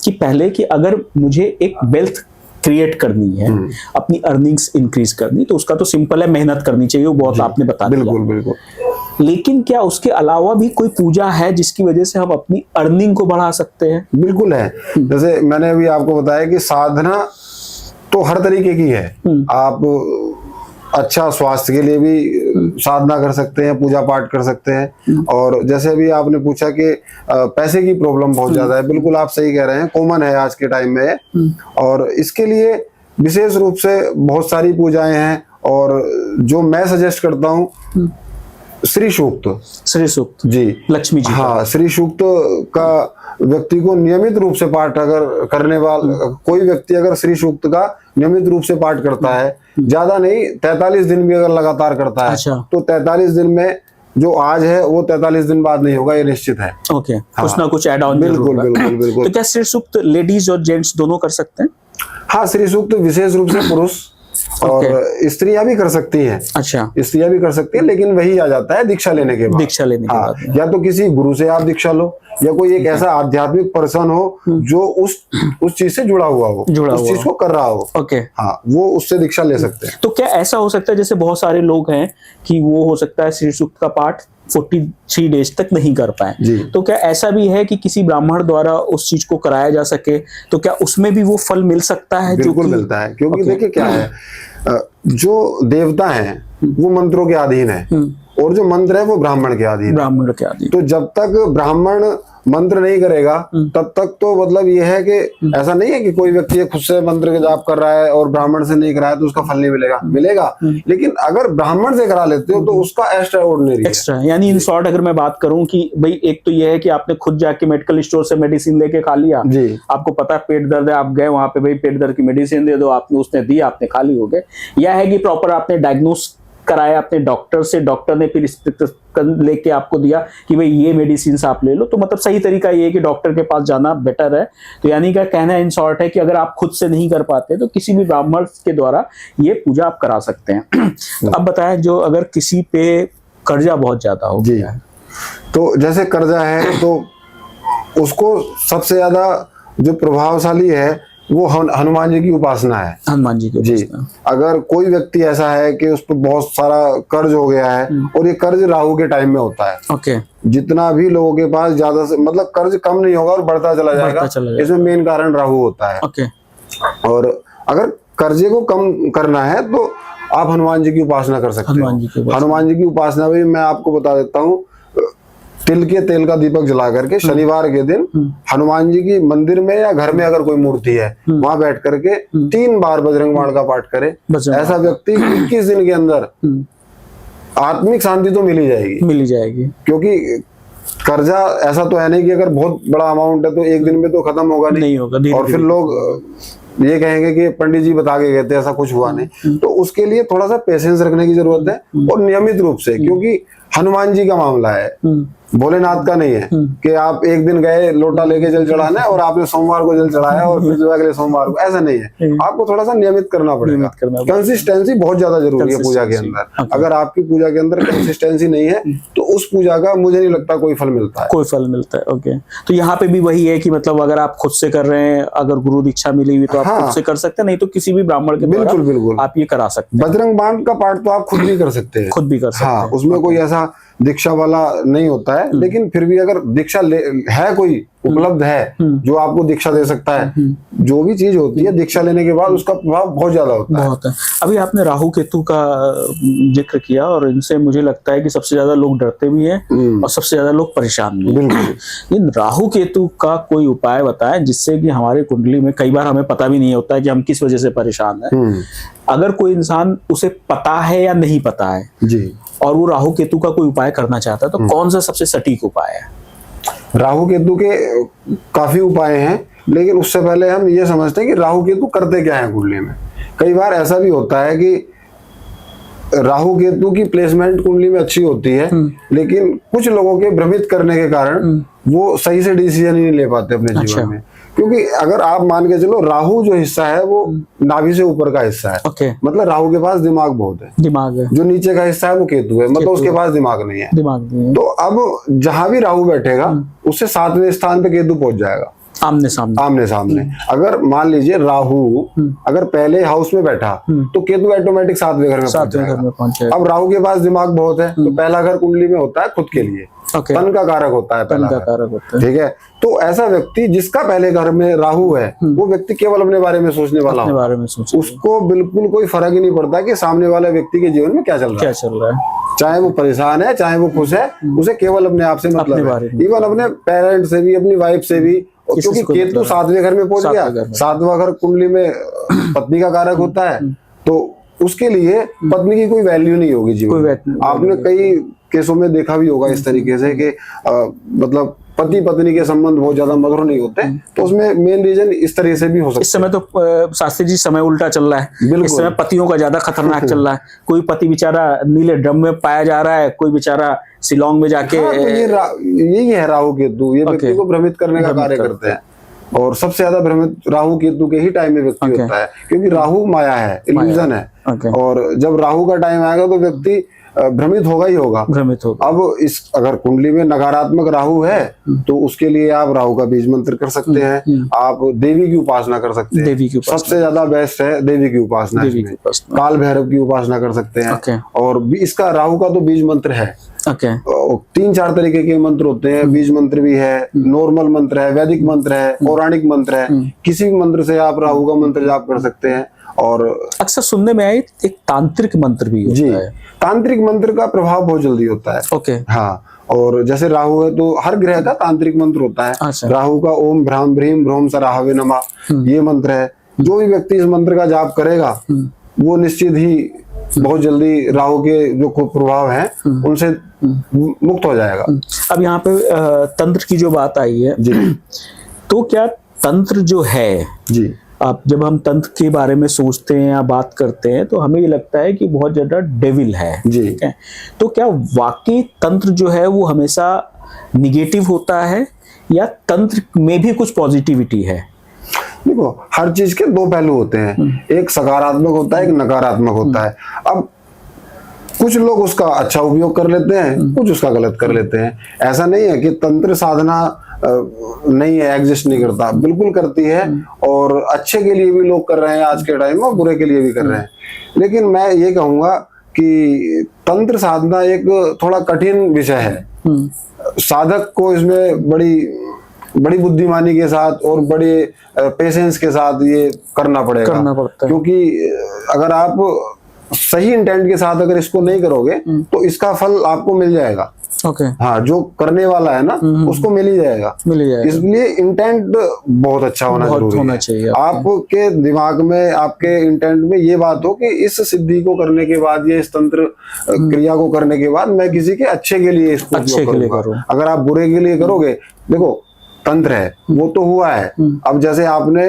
कि पहले कि अगर मुझे एक वेल्थ क्रिएट करनी है, अपनी अर्निंग्स इंक्रीज करनी, तो उसका तो सिंपल है, मेहनत करनी चाहिए, वो बहुत आपने बता दिया। बिल्कुल बिल्कुल। लेकिन क्या उसके अलावा भी कोई पूजा है जिसकी वजह से हम अपनी अर्निंग को बढ़ा सकते हैं? बिल्कुल है। जैसे मैंने अभी आपको बताया कि साधना तो हर तरीके की है। आप अच्छा स्वास्थ्य के लिए भी साधना कर सकते हैं, पूजा पाठ कर सकते हैं। और जैसे अभी आपने पूछा कि पैसे की प्रॉब्लम बहुत ज्यादा है, बिल्कुल आप सही कह रहे हैं, कॉमन है आज के टाइम में। और इसके लिए विशेष रूप से बहुत सारी पूजाएं हैं, और जो मैं सजेस्ट करता हूँ श्री सूक्त जी, लक्ष्मी जी। हाँ, श्री सूक्त का व्यक्ति को नियमित रूप से पाठ अगर करने वाला कोई व्यक्ति अगर श्री सूक्त का नियमित रूप से पाठ करता है, ज्यादा नहीं 43 दिन भी अगर लगातार करता है, तो 43 दिन में जो आज है वो 43 दिन बाद नहीं होगा, ये निश्चित है। ओके, कुछ ना कुछ ऐड ऑन बिल्कुल बिल्कुल बिल्कुल। तो क्या श्री सूक्त लेडीज और जेंट्स दोनों कर सकते हैं? हाँ, श्री सूक्त विशेष रूप से पुरुष और स्त्रियां भी कर सकती हैं। अच्छा, स्त्रियां भी कर सकती हैं, लेकिन वही आ जाता है दीक्षा लेने के बाद। दीक्षा लेने के बाद या तो किसी गुरु से आप दीक्षा लो, या कोई एक ऐसा आध्यात्मिक पर्सन हो जो उस चीज से जुड़ा हुआ हो, उस चीज को कर रहा हो। ओके, हाँ, वो उससे दीक्षा ले सकते हैं। तो क्या ऐसा हो सकता है, जैसे बहुत सारे लोग हैं कि वो हो सकता है श्री सूक्त का पाठ 43 डेज तक नहीं कर पाए, तो क्या ऐसा भी है कि किसी ब्राह्मण द्वारा उस चीज को कराया जा सके, तो क्या उसमें भी वो फल मिल सकता है? बिल्कुल मिलता है, क्योंकि देखिए क्या है, जो देवता हैं वो मंत्रों के अधीन है, और जो मंत्र है वो ब्राह्मण के अधीन। तो जब तक ब्राह्मण मंत्र नहीं करेगा तब तक तो मतलब ये है कि ऐसा नहीं है कि कोई व्यक्ति खुद से मंत्र का जाप कर रहा है और ब्राह्मण से नहीं कराया तो उसका फल नहीं मिलेगा। लेकिन अगर ब्राह्मण से करा लेते हो तो उसका एक्स्ट्रा ऑर्डिनरी एक्स्ट्रा, यानी इन शॉर्ट अगर मैं बात करूं कि भाई एक तो ये है कि आपने खुद जाके मेडिकल स्टोर से मेडिसिन लेके खा लिया जी, आपको पता है पेट दर्द है, आप गए वहां पे, भाई पेट दर्द की मेडिसिन दे दो, आपने उसने दी, आपने खा ली, हो गए। यह है कि प्रॉपर आपने डायग्नोस कराया अपने डॉक्टर से, डॉक्टर ने फिर लेके आपको दिया कि भाई ये मेडिसिन आप ले लो, तो मतलब सही तरीका ये है कि डॉक्टर के पास जाना बेटर है। तो यानी क्या कहना इन शॉर्ट है कि अगर आप खुद से नहीं कर पाते तो किसी भी ब्राह्मण के द्वारा ये पूजा आप करा सकते हैं। अब बताएं, जो अगर किसी पे कर्जा बहुत ज्यादा हो गया है, तो जैसे कर्जा है तो उसको सबसे ज्यादा जो प्रभावशाली है वो हनुमान जी की उपासना है। हनुमान जी की जी, अगर कोई व्यक्ति ऐसा है कि उस पर बहुत सारा कर्ज हो गया है, और ये कर्ज राहु के टाइम में होता है। ओके, जितना भी लोगों के पास ज्यादा से मतलब कर्ज कम नहीं होगा और बढ़ता चला जाएगा, इसमें मेन कारण राहु होता है। ओके, और अगर कर्जे को कम करना है तो आप हनुमान जी की उपासना कर सकते हो। हनुमान जी की उपासना भी मैं आपको बता देता हूँ, तिल के तेल का दीपक जला करके शनिवार के दिन हनुमान जी की मंदिर में या घर में अगर कोई मूर्ति है वहां बैठ करके 3 बार बजरंग बाण का पाठ करे, ऐसा व्यक्ति 21 दिन के अंदर आत्मिक शांति तो मिल ही जाएगी। क्योंकि कर्जा ऐसा तो है नहीं कि अगर बहुत बड़ा अमाउंट है तो एक दिन में तो खत्म होगा नहीं होगा, और फिर लोग ये कहेंगे कि पंडित जी बता के गए थे, ऐसा कुछ हुआ नहीं। तो उसके लिए थोड़ा सा पेशेंस रखने की जरूरत है, और नियमित रूप से, क्योंकि हनुमान जी का मामला है, भोलेनाथ का नहीं है कि आप एक दिन गए लोटा लेके जल चढ़ाना है और आपने सोमवार को जल चढ़ाया और फिर जो अगले सोमवार को, ऐसा नहीं है। आपको थोड़ा सा नियमित करना पड़ेगा। कंसिस्टेंसी बहुत ज्यादा जरूरी है पूजा के अंदर। अगर आपकी पूजा के अंदर कंसिस्टेंसी नहीं है तो उस पूजा का मुझे नहीं लगता कोई फल मिलता है। ओके, तो यहाँ पे भी वही है कि मतलब अगर आप खुद से कर रहे हैं, अगर गुरु दीक्षा मिली हुई तो आप खुद से कर सकते हैं, नहीं तो किसी भी ब्राह्मण के बिल्कुल आप ये करा सकते हैं। बजरंग बाण का पाठ तो आप खुद भी कर सकते हैं, खुद भी कर सकते हैं। उसमें कोई ऐसा दीक्षा वाला नहीं होता है, लेकिन फिर भी अगर दीक्षा है कोई उपलब्ध है जो आपको दीक्षा दे सकता है, जो भी चीज होती है दीक्षा लेने के बाद उसका प्रभाव बहुत ज्यादा होता है। बहुत है। अभी आपने राहु केतु का जिक्र किया और इनसे मुझे लगता है कि सबसे ज्यादा लोग डरते भी हैं और सबसे ज्यादा लोग परेशान भी हैं। लेकिन राहु केतु का कोई उपाय बताएं जिससे कि हमारे कुंडली में कई बार हमें पता भी नहीं होता है कि हम किस वजह से परेशान हैं। अगर कोई इंसान उसे पता है या नहीं पता है जी, और वो राहु केतु का कोई उपाय करना चाहता है तो कौन सा सबसे सटीक उपाय है? राहु केतु के काफी उपाय हैं, लेकिन उससे पहले हम ये समझते हैं कि राहु केतु करते क्या है कुंडली में। कई बार ऐसा भी होता है कि राहु केतु की प्लेसमेंट कुंडली में अच्छी होती है, लेकिन कुछ लोगों के भ्रमित करने के कारण वो सही से डिसीजन ही नहीं ले पाते अपने जीवन में। क्योंकि अगर आप मान के चलो, राहु जो हिस्सा है वो नाभि से ऊपर का हिस्सा है। मतलब राहु के पास दिमाग बहुत है, दिमाग है। जो नीचे का हिस्सा है वो केतु है, मतलब उसके पास दिमाग नहीं है। तो अब जहां भी राहु बैठेगा उससे 7वें स्थान पे केतु पहुंच जाएगा, आमने सामने। अगर मान लीजिए राहु अगर पहले हाउस में बैठा तो केतु ऑटोमेटिक 7वें घर में पहुंच जाएगा। अब राहु के पास दिमाग बहुत है, तो पहला घर कुंडली में होता है खुद के लिए, तन का कारक होता है पहला, ठीक है। तो ऐसा व्यक्ति जिसका पहले घर में राहु है, वो व्यक्ति केवल अपने बारे में सोचने वाला होता है। उसको बिल्कुल कोई फर्क ही नहीं पड़ता कि सामने वाले व्यक्ति के जीवन में क्या चल रहा है। चाहे वो परेशान है, चाहे वो खुश है, उसे केवल अपने आप से मतलब है। इवन अपने पेरेंट्स से भी, अपनी वाइफ से भी, क्योंकि केतु 7वें घर में पहुंच गया। 7वां घर कुंडली में पत्नी का कारक होता है, तो उसके लिए पत्नी की कोई वैल्यू नहीं होगी जीवन में। आपने कई केसों में देखा भी होगा इस तरीके से कि मतलब पति पत्नी के संबंध बहुत ज्यादा मधुर नहीं होते, तो उसमें मेन रीजन इस तरह से भी हो सकता है। इस समय तो शास्त्री जी समय उल्टा चल रहा है। इस समय पतियों का ज्यादा खतरनाक चल रहा है। कोई पति बेचारा नीले ड्रम में पाया जा रहा है, कोई बेचारा शिलोंग में जाके। तो यही है राहु केतु, ये व्यक्ति को भ्रमित करने का कार्य करते हैं। और सबसे ज्यादा भ्रमित राहु केतु के ही टाइम में व्यक्ति होता है, क्योंकि राहु माया है, इल्यूजन है। और जब राहु का टाइम आएगा तो व्यक्ति भ्रमित होगा ही होगा। अब इस अगर कुंडली में नकारात्मक राहु है तो उसके लिए आप राहु का बीज मंत्र कर सकते हैं, आप देवी की उपासना कर सकते हैं। सबसे ज्यादा बेस्ट है देवी की उपासना। काल भैरव की उपासना कर सकते हैं। और इसका राहु का तो बीज मंत्र है। 3-4 तरीके के मंत्र होते हैं। बीज मंत्र भी है, नॉर्मल मंत्र है, वैदिक मंत्र है, पौराणिक मंत्र है। किसी भी मंत्र से आप राहु का मंत्र जाप कर सकते हैं। और अक्सर सुनने में आई एक तांत्रिक मंत्र भी होता है। तांत्रिक मंत्र का प्रभाव बहुत जल्दी होता है। हाँ, और जैसे राहु है तो हर ग्रह का तांत्रिक मंत्र होता है। राहु का ओम भ्राम भ्रीम भ्रोम सराहवे नमः ये मंत्र है। जो भी व्यक्ति इस मंत्र का जाप करेगा वो निश्चित ही बहुत जल्दी राहु के जो प्रभाव हैं उनसे मुक्त हो जाएगा। अब यहाँ पे तंत्र की जो बात आई है जी, तो क्या तंत्र जो है जी, आप जब हम तंत्र के बारे में सोचते हैं या बात करते हैं तो हमें ये लगता है कि बहुत ज्यादा डेविल है जी। तो क्या वाकई तंत्र जो है वो हमेशा निगेटिव होता है या तंत्र में भी कुछ पॉजिटिविटी है? देखो, हर चीज के दो पहलू होते हैं, एक सकारात्मक होता है, एक नकारात्मक होता है। अब कुछ लोग उसका अच्छा उपयोग कर लेते हैं, कुछ उसका गलत कर लेते हैं। ऐसा नहीं है कि तंत्र साधना नहीं है, एग्जिस्ट नहीं करता, बिल्कुल करती है। और अच्छे के लिए भी लोग कर रहे हैं आज के टाइम में, और बुरे के लिए भी कर रहे हैं। लेकिन मैं ये कहूंगा कि तंत्र साधना एक थोड़ा कठिन विषय है। साधक को इसमें बड़ी बुद्धिमानी के साथ और बड़े पेशेंस के साथ ये करना पड़ता है। क्योंकि अगर आप सही इंटेंट के साथ अगर इसको नहीं करोगे तो इसका फल आपको मिल जाएगा। हाँ, जो करने वाला है ना उसको मिल ही जाएगा। इसलिए इंटेंट बहुत अच्छा होना जरूरी है। आपके दिमाग में, आपके इंटेंट में ये बात हो कि इस सिद्धि को करने के बाद, ये इस तंत्र क्रिया को करने के बाद मैं किसी के अच्छे के लिए इसको करूंगा। अगर आप बुरे के लिए करोगे, देखो तंत्र है वो तो हुआ है। अब जैसे आपने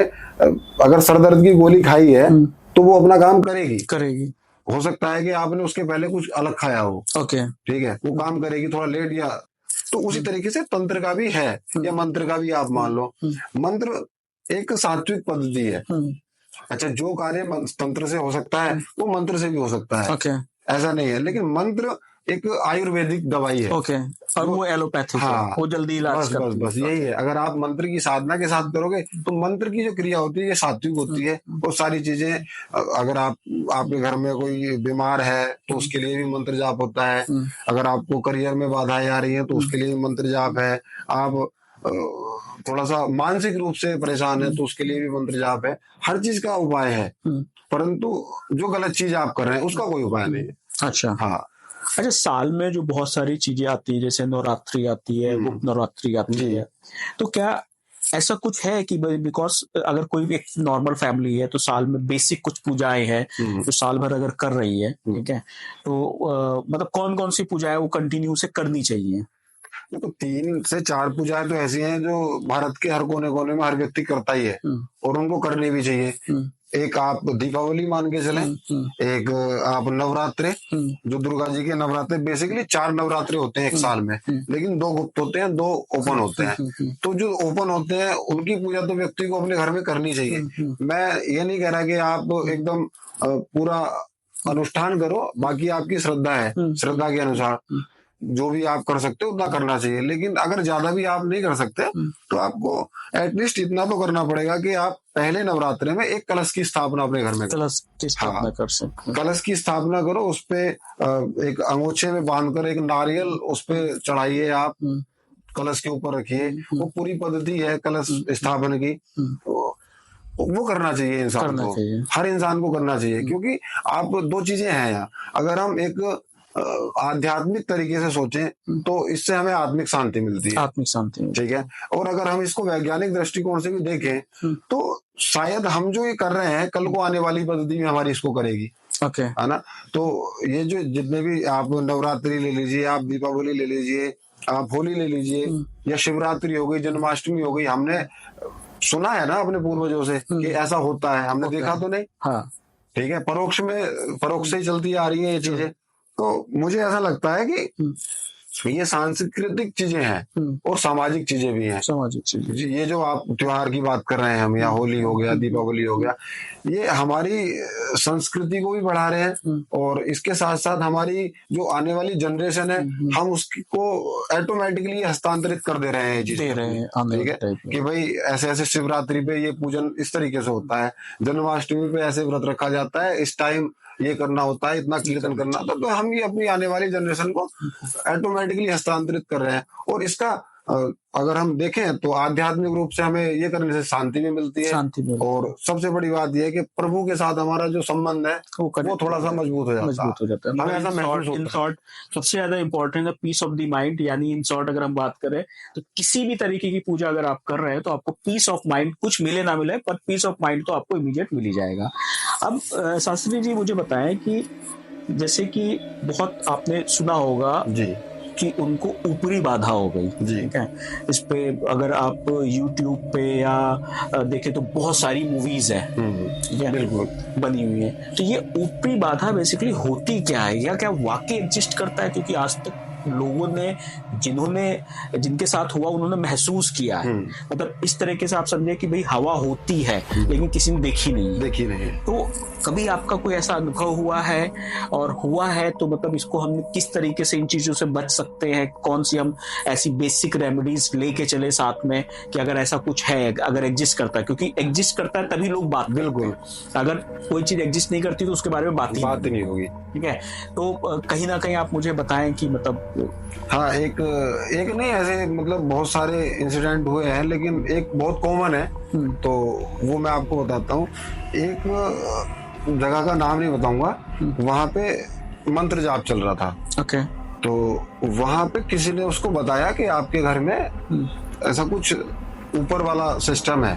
अगर सरदर्द की गोली खाई है तो वो अपना काम करेगी। हो सकता है कि आपने उसके पहले कुछ अलग खाया हो, ठीक है, वो काम करेगी थोड़ा लेट, या तो उसी तरीके से तंत्र का भी है, या मंत्र का भी आप मान लो। मंत्र एक सात्विक पद्धति है। अच्छा, जो कार्य तंत्र से हो सकता है वो मंत्र से भी हो सकता है, ऐसा नहीं है। लेकिन मंत्र एक आयुर्वेदिक दवाई है। ओके। और वो एलोपैथिक है, वो जल्दी इलाज करती है। बस यही है। अगर आप मंत्र की साधना के साथ करोगे तो मंत्र की जो क्रिया होती है ये सात्विक होती है। वो सारी चीजें, अगर आपके घर में कोई बीमार है तो उसके लिए भी मंत्र जाप होता है। अगर आपको करियर में बाधाएं आ रही हैं तो उसके लिए भी मंत्र जाप है। आप थोड़ा सा मानसिक रूप से परेशान है तो उसके लिए भी मंत्र जाप है। हर चीज का उपाय है, परंतु जो गलत चीज आप कर रहे हैं उसका कोई उपाय नहीं है। अच्छा। हाँ। अच्छा, साल में जो बहुत सारी चीजें आती है, जैसे नवरात्रि आती है, गुप्त नवरात्रि आती है, तो क्या ऐसा कुछ है कि बिकॉज अगर कोई एक नॉर्मल फैमिली है तो साल में बेसिक कुछ पूजाएं हैं जो साल भर अगर कर रही है, ठीक है, तो मतलब कौन कौन सी पूजाएं वो कंटिन्यू से करनी चाहिए? तो 3 से 4 पूजाएं तो ऐसी हैं जो भारत के हर कोने कोने में हर व्यक्ति करता ही है और उनको करनी भी चाहिए। एक आप दीपावली मान के चलें, एक आप नवरात्रे, जो दुर्गा जी के नवरात्रे, बेसिकली 4 नवरात्रे होते हैं एक साल में, लेकिन 2 गुप्त होते हैं, 2 ओपन होते हैं। तो जो ओपन होते हैं उनकी पूजा तो व्यक्ति को अपने घर में करनी चाहिए। मैं ये नहीं कह रहा कि आप एकदम पूरा अनुष्ठान करो, बाकी आपकी श्रद्धा है, श्रद्धा के अनुसार जो भी आप कर सकते हो उतना करना चाहिए। लेकिन अगर ज्यादा भी आप नहीं कर सकते तो आपको एटलीस्ट इतना तो करना पड़ेगा कि आप पहले नवरात्रे में एक कलश की स्थापना अपने घर में कलश की स्थापना कर सकते हैं। कलश की स्थापना करो, उस पे एक अंगोछे में बांधकर एक नारियल उस पे चढ़ाइए, आप कलश के ऊपर रखिए। वो पूरी पद्धति है कलश स्थापना की, वो करना चाहिए इंसान को, हर इंसान को करना चाहिए। क्योंकि आप 2 चीजें हैं यहाँ। अगर हम एक आध्यात्मिक तरीके से सोचें तो इससे हमें आत्मिक शांति मिलती है, आत्मिक शांति, ठीक है। और अगर हम इसको वैज्ञानिक दृष्टिकोण से भी देखें तो शायद हम जो ये कर रहे हैं कल को आने वाली पद्धति में हमारी इसको करेगी, है ना। तो ये जो जितने भी आप नवरात्रि ले लीजिए, आप दीपावली ले लीजिए, आप होली ले लीजिए, या शिवरात्रि हो गई, जन्माष्टमी हो गई, हमने सुना है ना अपने पूर्वजों से कि ऐसा होता है, हमने देखा तो नहीं, ठीक है, परोक्ष से ही चलती आ रही है ये चीजें। तो मुझे ऐसा लगता है कि ये सांस्कृतिक चीजें हैं और सामाजिक चीजें भी हैं। सामाजिक चीजें, ये जो आप त्योहार की बात कर रहे हैं हम, या होली हो गया, दीपावली हो गया, ये हमारी संस्कृति को भी बढ़ा रहे हैं और इसके साथ साथ हमारी जो आने वाली जनरेशन है हम उसको ऑटोमेटिकली हस्तांतरित कर दे रहे हैं, ठीक है, कि भाई ऐसे ऐसे शिवरात्रि पे ये पूजन इस तरीके से होता है, जन्माष्टमी पे ऐसे व्रत रखा जाता है, इस टाइम ये करना होता है, इतना कीर्तन करना। तो हम ये अपनी आने वाली जनरेशन को ऑटोमेटिकली हस्तांतरित कर रहे हैं। और इसका अगर हम देखें तो आध्यात्मिक रूप से हमें ये करने से शांति भी मिलती है, और सबसे बड़ी बात यह है कि प्रभु के साथ हमारा जो संबंध है वो थोड़ा सा मजबूत हो जाता है। हमें ऐसा महसूस होता है। इन शॉर्ट सबसे ज्यादा इंपॉर्टेंट है पीस ऑफ द माइंड, यानी इन शॉर्ट अगर हम बात करें तो किसी भी तरीके की पूजा अगर आप कर रहे हैं तो आपको पीस ऑफ माइंड, कुछ मिले ना मिले, पर पीस ऑफ माइंड तो आपको इमीडिएट मिल ही जाएगा। अब शास्त्री जी मुझे बताएं कि जैसे कि बहुत आपने सुना होगा जी कि उनको ऊपरी बाधा हो गई, ठीक है। इस पे अगर आप YouTube पे या देखें तो बहुत सारी मूवीज है, ठीक है, बिल्कुल बनी हुई है। तो ये ऊपरी बाधा बेसिकली होती क्या है, या क्या वाकई एग्जिस्ट करता है? क्योंकि आज तक लोगों ने जिनके साथ हुआ उन्होंने महसूस किया है, मतलब इस तरीके से आप समझे कि भाई हवा होती है लेकिन किसी ने देखी नहीं। तो कभी आपका कोई ऐसा अनुभव हुआ है, और हुआ है तो मतलब इसको हम किस तरीके से इन चीजों से बच सकते हैं? कौन सी हम ऐसी बेसिक रेमेडीज लेके चले साथ में कि अगर ऐसा कुछ है, अगर एग्जिस्ट करता है, क्योंकि एग्जिस्ट करता है तभी लोग बात, बिल्कुल, अगर कोई चीज एग्जिस्ट नहीं करती तो उसके बारे में बात नहीं होगी, ठीक है। तो कहीं ना कहीं आप मुझे बताएं कि मतलब हाँ, एक नहीं, ऐसे मतलब बहुत सारे इंसिडेंट हुए हैं, लेकिन एक बहुत कॉमन है तो वो मैं आपको बताता हूँ। एक जगह का नाम नहीं बताऊंगा, वहां पे मंत्र जाप चल रहा था, ओके। तो वहां पे किसी ने उसको बताया कि आपके घर में ऐसा कुछ ऊपर वाला सिस्टम है,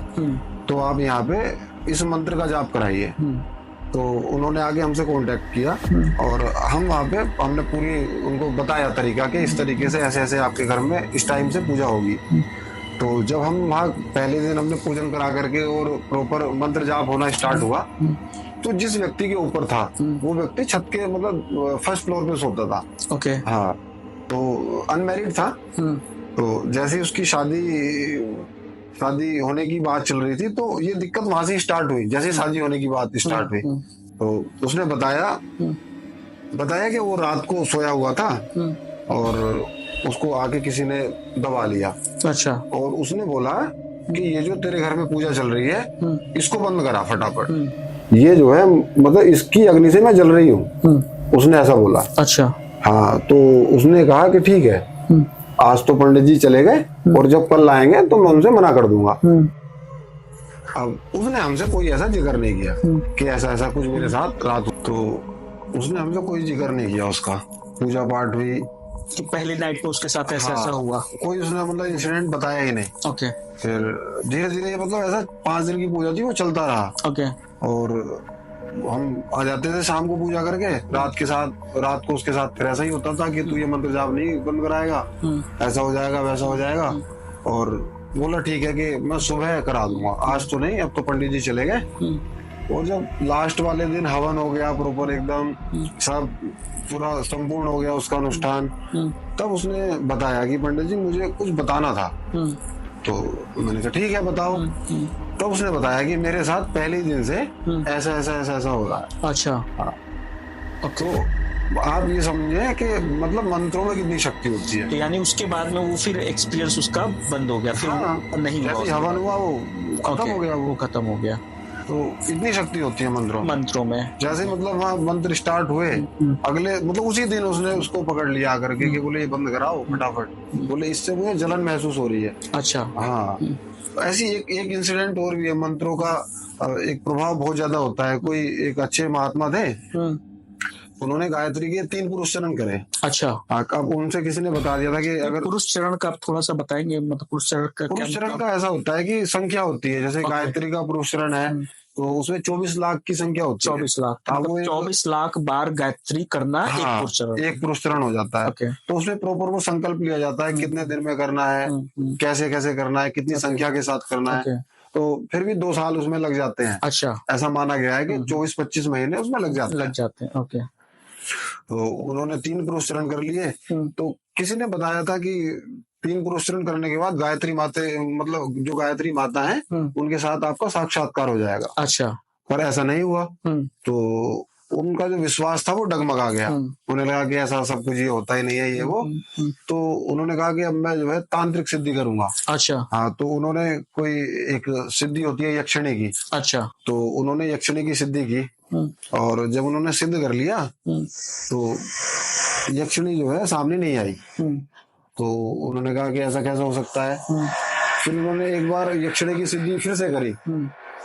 तो आप यहाँ पे इस मंत्र का जाप कराइए। तो उन्होंने आगे हमसे कांटेक्ट किया और हम वहाँ पे हमने पूरी उनको बताया तरीका कि इस तरीके से ऐसे ऐसे आपके घर में इस टाइम से पूजा होगी। तो जब हम वहाँ पहले दिन हमने पूजन करा करके और प्रॉपर मंत्र जाप होना स्टार्ट हुआ, तो जिस व्यक्ति के ऊपर था वो व्यक्ति छत के मतलब फर्स्ट फ्लोर पे सोता था, ओके, हाँ। तो अनमैरिड था। तो जैसे ही उसकी शादी होने की बात चल रही थी तो ये दिक्कत वहां से स्टार्ट हुई। जैसे शादी होने की बात स्टार्ट हुई तो उसने बताया बताया कि वो रात को सोया हुआ था और उसको आके किसी ने दबा लिया। अच्छा। और उसने बोला कि ये जो तेरे घर में पूजा चल रही है इसको बंद करा फटाफट, ये जो है मतलब इसकी अग्नि से मैं जल रही हूँ। उसने ऐसा बोला। अच्छा। हाँ, तो उसने कहा कि ठीक है, आज तो पंडित जी चले गए और जब कल आएंगे तो मैं उनसे मना कर दूंगा। अब उसने हमसे कोई ऐसा जिक्र नहीं किया कि ऐसा ऐसा कुछ मेरे साथ रात, तो उसने हमसे कोई जिक्र नहीं किया उसका। पूजा पाठ भी कि पहली नाइट पे उसके साथ ऐसा ऐसा हुआ, कोई उसने मतलब इंसिडेंट बताया ही नहीं। ओके। फिर धीरे धीरे मतलब ऐसा 5 दिन की पूजा थी, वो चलता रहा। ओके। और हम आ जाते थे शाम को पूजा करके, रात को उसके साथ फिर ऐसा ही होता था कि तू ये मंत्र जाप नहीं बंद कराएगा, ऐसा हो जाएगा वैसा हो जाएगा। और बोला ठीक है कि मैं सुबह करा दूंगा, आज तो नहीं, अब तो पंडित जी चले गए। और जब लास्ट वाले दिन हवन हो गया प्रॉपर एकदम, सब पूरा संपूर्ण हो गया उसका अनुष्ठान, तब उसने बताया कि पंडित जी मुझे कुछ बताना था। तो मैंने कहा ठीक है बताओ। तो उसने बताया कि मेरे साथ पहले दिन से ऐसा ऐसा ऐसा ऐसा हो रहा है। अच्छा। हाँ। तो आप ये समझे कि मतलब मंत्रों में कितनी शक्ति होती है। तो यानी उसके बाद में वो फिर एक्सपीरियंस उसका बंद हो गया, फिर नहीं हुआ, जैसे हवन हुआ वो खत्म हो गया, वो खत्म हो गया। तो इतनी शक्ति होती है मंत्रों में। जैसे मतलब वहाँ मंत्र स्टार्ट हुए, अगले मतलब उसी दिन उसने उसको पकड़ लिया आकर के बोले ये बंद कराओ फटाफट, बोले इससे मुझे जलन महसूस हो रही है। अच्छा। हाँ, ऐसी एक इंसिडेंट और भी है। मंत्रों का एक प्रभाव बहुत ज्यादा होता है। कोई एक अच्छे महात्मा थे, उन्होंने गायत्री के 3 पुरुष चरण करे। अच्छा। अब उनसे किसी ने बता दिया था कि अगर पुरुष चरण का आप थोड़ा सा बताएंगे, मतलब पुरुष चरण का ऐसा होता है कि संख्या होती है। जैसे गायत्री का पुरुष चरण है तो उसमें 24 लाख की संख्या होती है। 24 लाख, मतलब 24 लाख बार गायत्री करना। हाँ, एक पुरुष चरण हो जाता है। तो उसमें प्रॉपर वो संकल्प लिया जाता है कितने दिन में करना है, कैसे कैसे करना है, कितनी संख्या के साथ करना है। तो फिर भी 2 साल उसमें लग जाते हैं। अच्छा। ऐसा माना गया है कि 24-25 महीने उसमें लग जाते हैं। ओके। तो उन्होंने 3 पुरुष चरण कर लिए। तो किसी ने बताया था कि 3 पुरुष चरण करने के बाद गायत्री माता, मतलब जो गायत्री माता है उनके साथ आपका साक्षात्कार हो जाएगा। अच्छा। पर ऐसा नहीं हुआ। तो उनका जो विश्वास था वो डगमगा गया। उन्हें लगा कि ऐसा सब कुछ ये होता ही नहीं है ये वो। तो उन्होंने कहा कि अब मैं जो है तांत्रिक सिद्धि करूंगा। अच्छा। हाँ, तो उन्होंने कोई एक सिद्धि होती है यक्षिणी की। अच्छा। तो उन्होंने यक्षिणी की सिद्धि की और जब उन्होंने सिद्ध कर लिया तो यक्षिणी जो है सामने नहीं आई। तो उन्होंने कहा कि ऐसा कैसा हो सकता है। फिर उन्होंने एक बार यक्षिणी की सिद्धि फिर से करी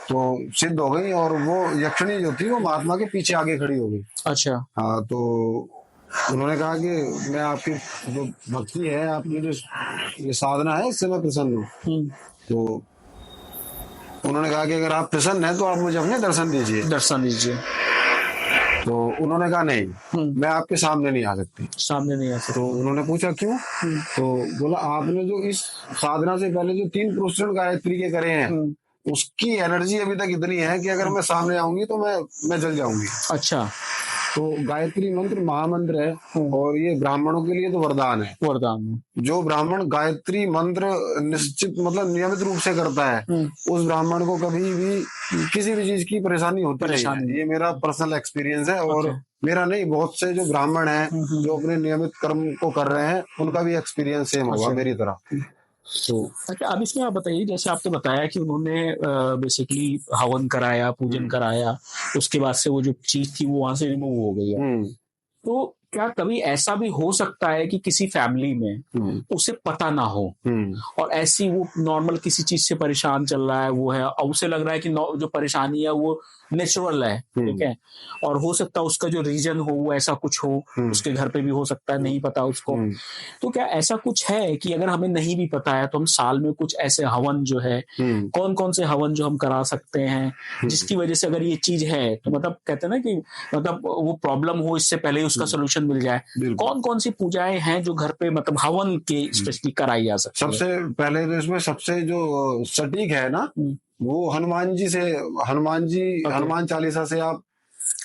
तो सिद्ध हो गई और वो यक्षिणी जो थी वो महात्मा के पीछे आगे खड़ी हो गई। अच्छा। हाँ, तो उन्होंने कहा कि मैं आपकी जो भक्ति है, आपकी जो ये साधना है, इससे मैं प्रसन्न हूँ। तो उन्होंने कहा कि अगर आप प्रसन्न हैं तो आप मुझे अपने दर्शन दीजिए। तो उन्होंने कहा नहीं, मैं आपके सामने नहीं आ सकती। तो उन्होंने पूछा क्यों? तो बोला आपने जो इस साधना से पहले जो 3 पुरुष गायत्री के करे हैं उसकी एनर्जी अभी तक इतनी है कि अगर मैं सामने आऊंगी तो मैं जल जाऊंगी। अच्छा। तो गायत्री मंत्र महामंत्र है और ये ब्राह्मणों के लिए तो वरदान है। जो ब्राह्मण गायत्री मंत्र निश्चित मतलब नियमित रूप से करता है उस ब्राह्मण को कभी भी किसी भी चीज की परेशानी होती नहीं है। ये मेरा पर्सनल एक्सपीरियंस है और मेरा नहीं, बहुत से जो ब्राह्मण हैं जो अपने नियमित कर्म को कर रहे हैं उनका भी एक्सपीरियंस सेम होगा मेरी तरह। तो अच्छा, अब इसमें आप बताइए, जैसे आपने बताया कि उन्होंने बेसिकली हवन कराया, पूजन कराया, उसके बाद से वो जो चीज थी वो वहां से रिमूव हो गई है। तो क्या कभी ऐसा भी हो सकता है कि किसी फैमिली में उसे पता ना हो और ऐसी वो नॉर्मल किसी चीज से परेशान चल रहा है, वो है और उसे लग रहा है कि जो परेशानी है वो नेचुरल है, ठीक है, और हो सकता है उसका जो रीजन हो वो ऐसा कुछ हो, उसके घर पे भी हो सकता है, नहीं पता उसको। तो क्या ऐसा कुछ है कि अगर हमें नहीं भी पता है तो हम साल में कुछ ऐसे हवन जो है, कौन कौन से हवन जो हम करा सकते हैं जिसकी वजह से अगर ये चीज है तो मतलब कहते हैं ना कि मतलब वो प्रॉब्लम हो इससे पहले ही उसका सोल्यूशन मिल जाए। कौन कौन सी पूजाएं हैं जो घर पे मतलब हवन के स्पेशली कराई जा सकती है? सबसे पहले तो इसमें सबसे जो सटीक है ना वो हनुमान जी, हनुमान चालीसा से आप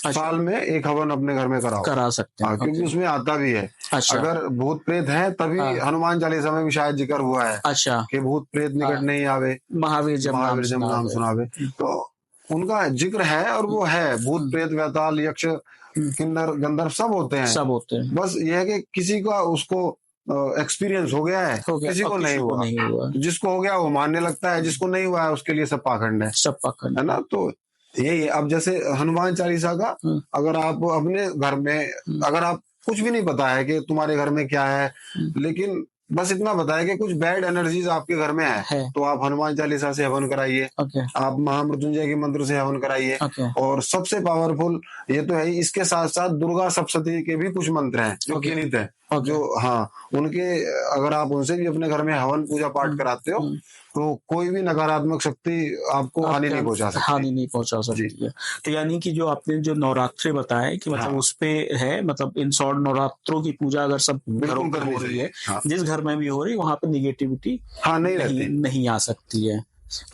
साल में एक हवन अपने घर में करा सकते हैं। क्योंकि उसमें आता भी है। अच्छा। अगर भूत प्रेत है तभी हनुमान चालीसा में भी शायद जिक्र हुआ है। अच्छा। कि भूत प्रेत निकट नहीं आवे, महावीर जब नाम सुनावे। तो उनका जिक्र है, और वो है, भूत प्रेत वैताल यक्ष किन्नर गंधर्व सब होते हैं। बस ये है कि किसी का उसको एक्सपीरियंस हो गया है, किसी को नहीं हुआ। जिसको हो गया वो मानने लगता है, जिसको नहीं हुआ है उसके लिए सब पाखंड है ना। तो यही है। अब जैसे हनुमान चालीसा का, अगर आप अपने घर में, अगर आप कुछ भी नहीं पता है कि तुम्हारे घर में क्या है, लेकिन बस इतना बताया कि कुछ बैड एनर्जीज आपके घर में है, तो आप हनुमान चालीसा से हवन कराइए, आप महामृत्युंजय के मंत्र से हवन कराइए। और सबसे पावरफुल ये तो है, इसके साथ साथ दुर्गा सप्तशती के भी कुछ मंत्र हैं जो कीनित है, जो उनके अगर आप उनसे भी अपने घर में हवन पूजा पाठ कराते हो तो कोई भी नकारात्मक शक्ति आपको हानि नहीं पहुंचा सकती है। तो यानी कि जो आपने जो नवरात्रि बताया कि मतलब उस पे है, मतलब इन शॉर्ट नवरात्रों की पूजा अगर सब घरों में हो रही है, जिस घर में भी हो रही है, वहां पे निगेटिविटी नहीं आ सकती है।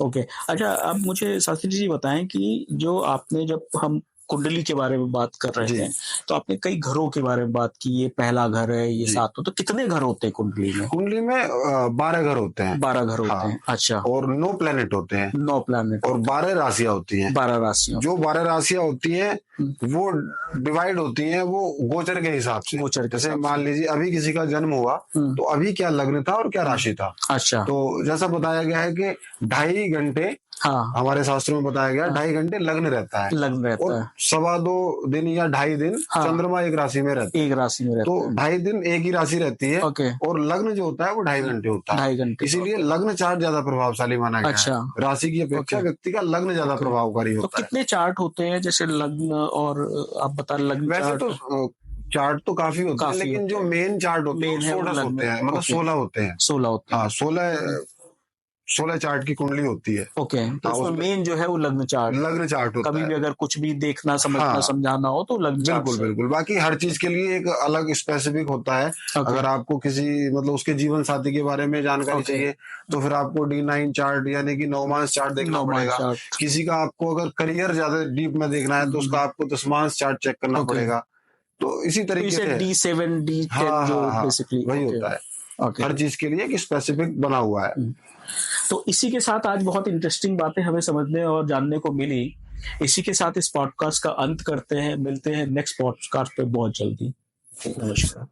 ओके, अच्छा, अब मुझे शास्त्री जी बताएं कि जो आपने, जब हम कुंडली के बारे में बात कर रहे थे, तो आपने कई घरों के बारे में बात की, ये पहला घर है, ये 7, तो कितने घर होते हैं कुंडली में? कुंडली में 12 घर होते हैं। 12 घर होते हैं, अच्छा। और 9 प्लेनेट होते हैं। 9 प्लेनेट और 12 राशियां होती हैं। 12 राशियां, जो 12 राशियां होती हैं वो डिवाइड होती हैं वो गोचर के हिसाब से। जैसे मान लीजिए अभी किसी का जन्म हुआ तो अभी क्या लग्न था और क्या राशि था। अच्छा। तो जैसा बताया गया है कि 2.5 घंटे, हमारे शास्त्रों में बताया गया 2.5 घंटे लग्न रहता है, और 2.25 दिन या 2.5 दिन चंद्रमा एक राशि में रहता है। तो 2.5 दिन एक ही राशि रहती है, और लग्न जो होता है वो 2.5 घंटे होता है। इसीलिए लग्न चार्ट ज्यादा प्रभावशाली माना गया है। राशि की अपेक्षा व्यक्ति का लग्न ज्यादा प्रभावकारी होता है। तो कितने चार्ट होते हैं, जैसे लग्न, और आप बता लग्न वैसे तो चार्ट तो काफी होते हैं, लेकिन जो मेन चार्ट होते हैं 16 होते हैं, मतलब 16 होते हैं। 16 चार्ट की कुंडली होती है। तो उसमें मेन जो है वो लग्न चार्ट होता है। कभी भी अगर कुछ भी देखना, समझना, समझाना हो तो लग्न चार्ट। बिल्कुल। बाकी हर चीज के लिए एक अलग स्पेसिफिक होता है। अगर आपको किसी मतलब उसके जीवन साथी के बारे में जानकारी चाहिए तो फिर आपको D9 चार्ट यानी कि 9 मास चार्ट देखना पड़ेगा। किसी का आपको अगर करियर ज्यादा डीप में देखना है तो उसका आपको 10 मास चार्ट चेक करना पड़ेगा। तो इसी तरीके से D7 D10 जो बेसिकली वही होता है। हर चीज के लिए एक स्पेसिफिक बना हुआ है। तो इसी के साथ आज बहुत इंटरेस्टिंग बातें हमें समझने और जानने को मिली। इसी के साथ इस पॉडकास्ट का अंत करते हैं। मिलते हैं नेक्स्ट पॉडकास्ट पे बहुत जल्दी। नमस्कार।